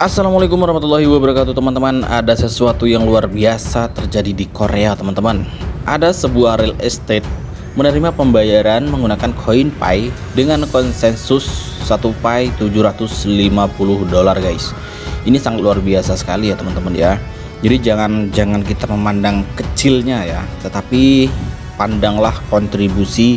Assalamualaikum warahmatullahi wabarakatuh teman-teman. Ada sesuatu yang luar biasa terjadi di Korea teman-teman. Ada sebuah real estate menerima pembayaran menggunakan koin Pi dengan konsensus 1 Pi $750 guys. Ini sangat luar biasa sekali ya teman-teman ya. Jadi jangan kita memandang kecilnya ya, tetapi pandanglah kontribusi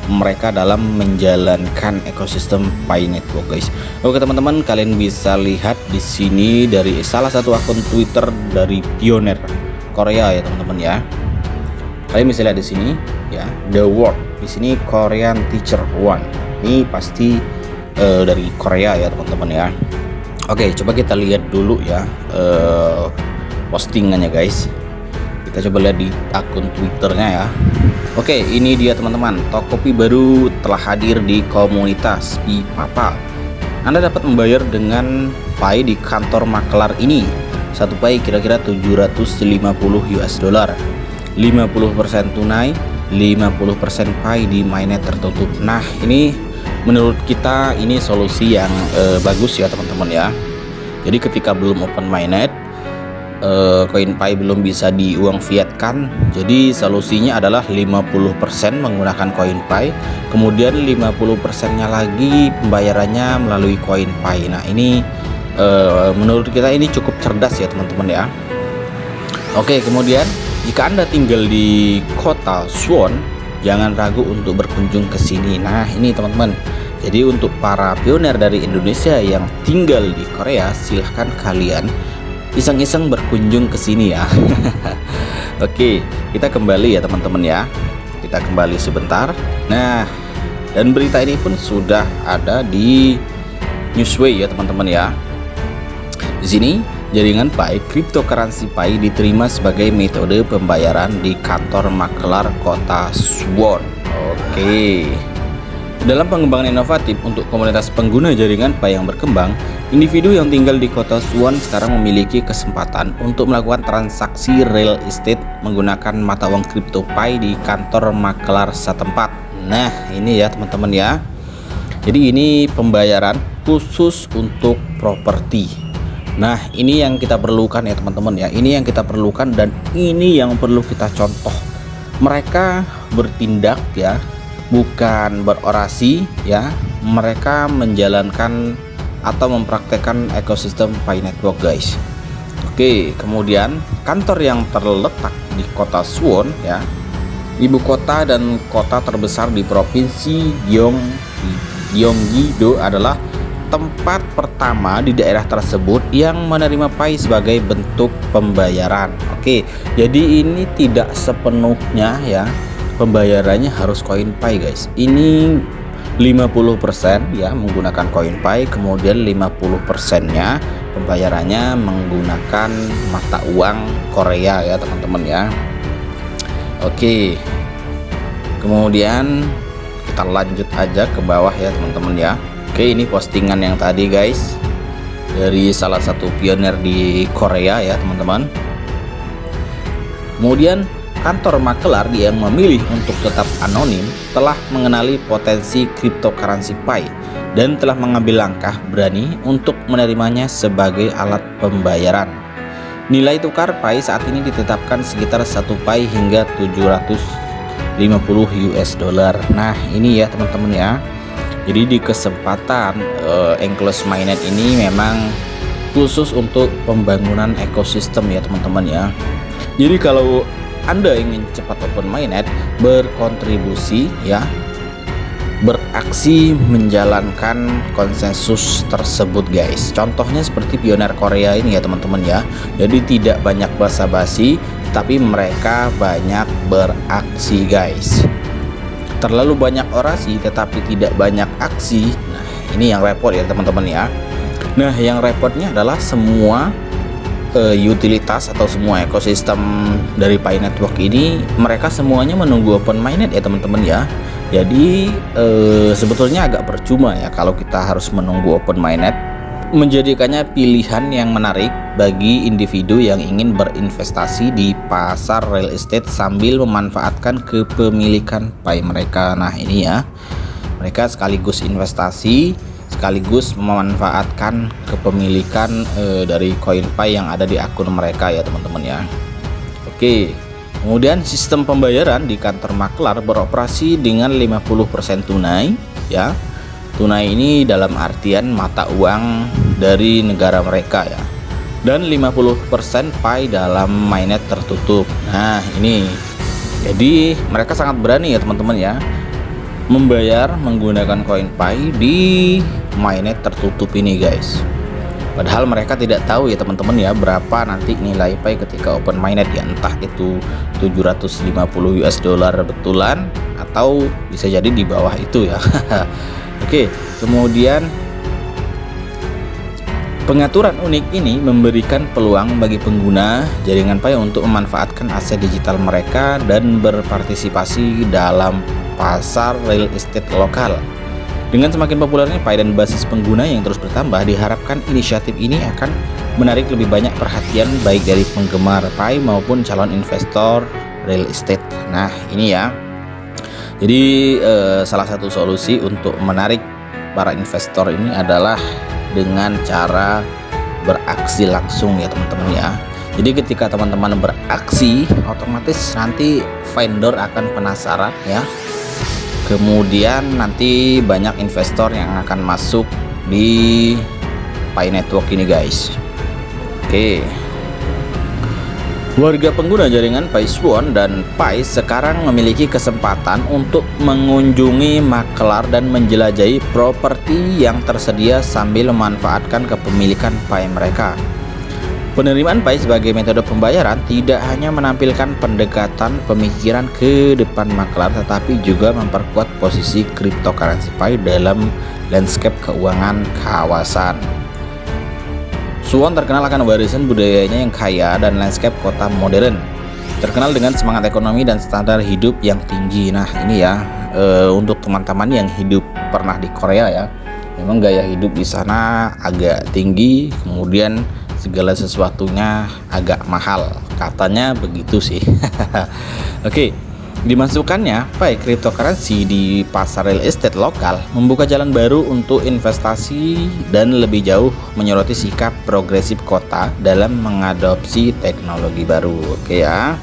mereka dalam menjalankan ekosistem Pi Network guys. Oke teman-teman, kalian bisa lihat di sini dari salah satu akun Twitter dari pioner Korea ya teman-teman ya. Kalian bisa lihat di sini ya, The World. Di sini Korean Teacher One. Ini pasti dari Korea ya teman-teman ya. Oke, coba kita lihat dulu ya postingannya guys. Kita coba lihat di akun Twitternya ya. Oke, ini dia teman-teman, Tokopedia baru telah hadir di komunitas Pipapa. Anda dapat membayar dengan Pi di kantor makelar ini. 1 Pi kira-kira $750, 50% tunai, 50% Pi di mainnet tertutup. Nah, ini menurut kita ini solusi yang bagus ya teman-teman ya. Jadi ketika belum open mainnet, koin Pi belum bisa diuang fiatkan, jadi solusinya adalah 50% menggunakan koin Pi, kemudian 50% nya lagi pembayarannya melalui koin Pi. Nah ini menurut kita ini cukup cerdas ya teman-teman ya. Oke, kemudian jika Anda tinggal di kota Suwon, jangan ragu untuk berkunjung ke sini. Nah ini teman-teman, jadi untuk para pioner dari Indonesia yang tinggal di Korea, silahkan kalian iseng-iseng berkunjung ke sini ya. Oke, kita kembali ya teman-teman ya. Kita kembali sebentar. Nah, dan berita ini pun sudah ada di Newsway ya teman-teman ya. Di sini jaringan Pi, cryptocurrency Pi diterima sebagai metode pembayaran di kantor makelar kota Suwon. Oke. Dalam pengembangan inovatif untuk komunitas pengguna jaringan Pi yang berkembang, individu yang tinggal di kota Suwon sekarang memiliki kesempatan untuk melakukan transaksi real estate menggunakan mata uang kripto Pi di kantor makelar setempat. Nah, ini ya teman-teman ya. Jadi ini pembayaran khusus untuk properti. Nah, ini yang kita perlukan ya teman-teman ya. Ini yang kita perlukan dan ini yang perlu kita contoh. Mereka bertindak ya, bukan berorasi ya, mereka menjalankan atau mempraktekkan ekosistem Pi Network guys. Oke, kemudian kantor yang terletak di kota Suwon ya, ibu kota dan kota terbesar di provinsi Gyeonggi-do adalah tempat pertama di daerah tersebut yang menerima Pi sebagai bentuk pembayaran. Oke, jadi ini tidak sepenuhnya ya pembayarannya harus koin Pi guys. Ini 50% ya menggunakan koin Pi, kemudian 50% nya pembayarannya menggunakan mata uang Korea ya teman-teman ya. Oke, kemudian kita lanjut aja ke bawah ya teman-teman ya. Oke, ini postingan yang tadi guys dari salah satu pioner di Korea ya teman-teman. Kemudian kantor makelar yang memilih untuk tetap anonim telah mengenali potensi cryptocurrency Pi dan telah mengambil langkah berani untuk menerimanya sebagai alat pembayaran. Nilai tukar Pi saat ini ditetapkan sekitar 1 Pi hingga $750. Nah ini ya teman-teman ya. Jadi di kesempatan enclosed mainnet ini memang khusus untuk pembangunan ekosistem ya teman-teman ya. Jadi kalau Anda ingin cepat open mainnet, berkontribusi ya, beraksi menjalankan konsensus tersebut guys. Contohnya seperti pioner Korea ini ya teman-teman ya. Jadi tidak banyak basa-basi, tapi mereka banyak beraksi guys. Terlalu banyak orasi tetapi tidak banyak aksi. Nah ini yang repot ya teman-teman ya. Nah yang repotnya adalah semua utilitas atau semua ekosistem dari Pi Network ini mereka semuanya menunggu open mainnet ya teman-teman ya. Jadi sebetulnya agak percuma ya kalau kita harus menunggu open mainnet, menjadikannya pilihan yang menarik bagi individu yang ingin berinvestasi di pasar real estate sambil memanfaatkan kepemilikan Pi mereka. Nah ini ya, mereka sekaligus investasi sekaligus memanfaatkan kepemilikan dari CoinPay yang ada di akun mereka ya teman-teman ya. Oke, kemudian sistem pembayaran di kantor maklar beroperasi dengan 50% tunai ya. Tunai ini dalam artian mata uang dari negara mereka ya, dan 50% Pi dalam mainnet tertutup. Nah ini, jadi mereka sangat berani ya teman-teman ya, membayar menggunakan CoinPay di mainnet tertutup ini guys. Padahal mereka tidak tahu ya teman-teman ya, berapa nanti nilai Pi ketika open mainnet ya, entah itu 750 US dollar betulan atau bisa jadi di bawah itu ya. Oke, kemudian pengaturan unik ini memberikan peluang bagi pengguna jaringan Pi untuk memanfaatkan aset digital mereka dan berpartisipasi dalam pasar real estate lokal. Dengan semakin populernya Pi dan basis pengguna yang terus bertambah, diharapkan inisiatif ini akan menarik lebih banyak perhatian baik dari penggemar Pi maupun calon investor real estate. Nah ini ya, jadi salah satu solusi untuk menarik para investor ini adalah dengan cara beraksi langsung ya teman-teman ya. Jadi ketika teman-teman beraksi, otomatis nanti vendor akan penasaran ya. Kemudian nanti banyak investor yang akan masuk di Pi Network ini guys. Oke, warga pengguna jaringan Pi Swan dan Pi sekarang memiliki kesempatan untuk mengunjungi maklar dan menjelajahi properti yang tersedia sambil memanfaatkan kepemilikan Pi mereka. Penerimaan Pi sebagai metode pembayaran tidak hanya menampilkan pendekatan pemikiran ke depan maklar, tetapi juga memperkuat posisi cryptocurrency Pi dalam landscape keuangan kawasan. Swan terkenal akan warisan budayanya yang kaya dan landscape kota modern, terkenal dengan semangat ekonomi dan standar hidup yang tinggi. Nah ini ya, untuk teman-teman yang hidup pernah di Korea ya, memang gaya hidup di sana agak tinggi, kemudian segala sesuatunya agak mahal, katanya begitu sih. Oke, dimasukkannya Pi cryptocurrency di pasar real estate lokal membuka jalan baru untuk investasi dan lebih jauh menyoroti sikap progresif kota dalam mengadopsi teknologi baru. Oke ya,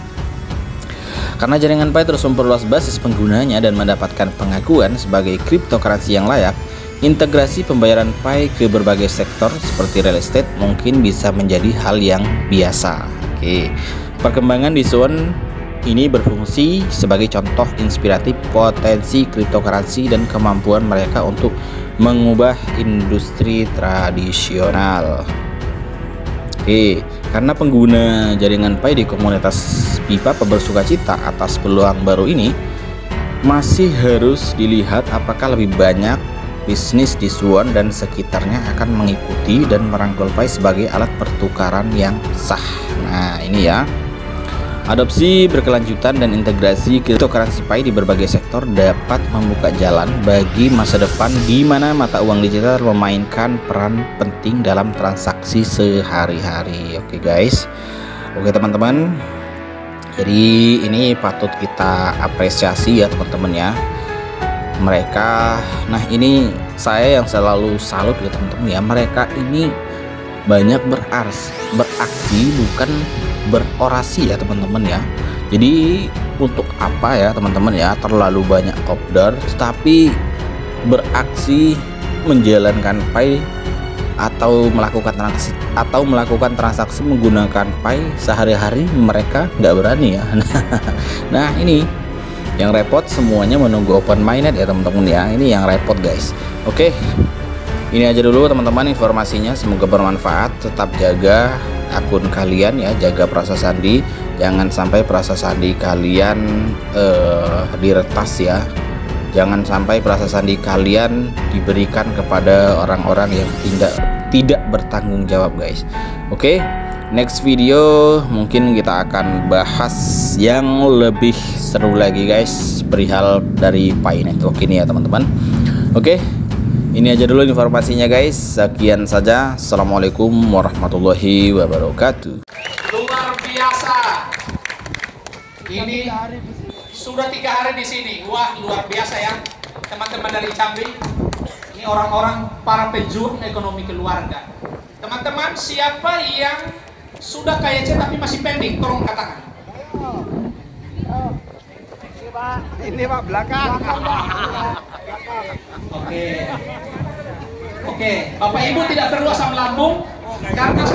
karena jaringan Pi terus memperluas basis penggunanya dan mendapatkan pengakuan sebagai cryptocurrency yang layak, integrasi pembayaran Pi ke berbagai sektor seperti real estate mungkin bisa menjadi hal yang biasa. Oke, perkembangan di Swan ini berfungsi sebagai contoh inspiratif potensi cryptocurrency dan kemampuan mereka untuk mengubah industri tradisional. Oke, karena pengguna jaringan Pi di komunitas pipa bersukacita atas peluang baru ini, masih harus dilihat apakah lebih banyak bisnis di Swan dan sekitarnya akan mengikuti dan merangkul Pi sebagai alat pertukaran yang sah. Nah ini ya, adopsi berkelanjutan dan integrasi cryptocurrency Pi di berbagai sektor dapat membuka jalan bagi masa depan di mana mata uang digital memainkan peran penting dalam transaksi sehari-hari. Oke guys, oke teman-teman, jadi ini patut kita apresiasi ya teman-teman ya, mereka. Nah ini saya yang selalu salut ya teman-teman ya, mereka ini banyak beraksi bukan berorasi ya teman-teman ya. Jadi untuk apa ya teman-teman ya terlalu banyak kopdar, tetapi beraksi menjalankan Pi atau melakukan transaksi menggunakan Pi sehari-hari mereka nggak berani ya. Nah ini yang repot, semuanya menunggu open mainnet ya teman-teman ya, ini yang repot guys. Oke, ini aja dulu teman-teman informasinya, semoga bermanfaat. Tetap jaga akun kalian ya, jaga perasa sandi, jangan sampai perasa sandi kalian diretas ya, jangan sampai perasa sandi kalian diberikan kepada orang-orang yang tidak bertanggung jawab guys. Oke, next video mungkin kita akan bahas yang lebih seru lagi guys, perihal dari Pi Network ini ya teman-teman. Oke, ini aja dulu informasinya guys. Sekian saja. Assalamualaikum warahmatullahi wabarakatuh. Luar biasa. Ini sudah 3 hari di sini. Wah, luar biasa ya teman-teman dari Jambi. Ini Ini orang-orang para pejuang ekonomi keluarga. Teman-teman, siapa yang sudah kaya C tapi masih pending? Tolong katakan. Ini Pak, belakang. Oke. Oke, Bapak Ibu tidak perlu asam lambung karena